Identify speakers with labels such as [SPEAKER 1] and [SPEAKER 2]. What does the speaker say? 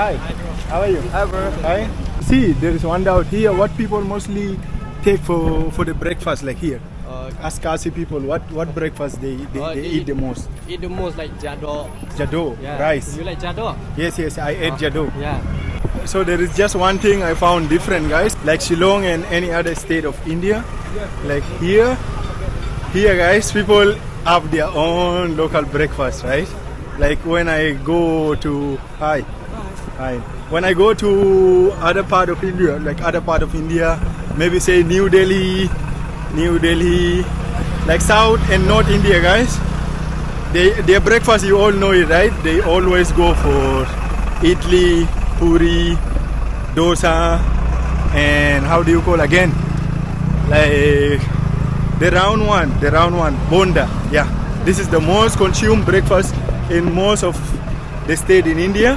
[SPEAKER 1] Hi, how are you?
[SPEAKER 2] Hi, bro.
[SPEAKER 1] Hi. See, there is one out here. What people mostly take for the breakfast, like here? Ask Khasi people what breakfast they eat the most.
[SPEAKER 2] Eat the most like jado.
[SPEAKER 1] Jado,
[SPEAKER 2] Yeah.
[SPEAKER 1] rice.
[SPEAKER 2] You like jado?
[SPEAKER 1] Yes, I ate jado.
[SPEAKER 2] Yeah.
[SPEAKER 1] So there is just one thing I found different, guys. Like Shillong and any other state of India, like here, guys, people have their own local breakfast, right? Like when I go to hi, when I go to other part of India, maybe say New Delhi, like South and North India, guys. Their breakfast, you all know it, right? They always go for idli, puri, dosa, and how do you call again? Like the round one, bonda. Yeah, this is the most consumed breakfast in most of the state in India.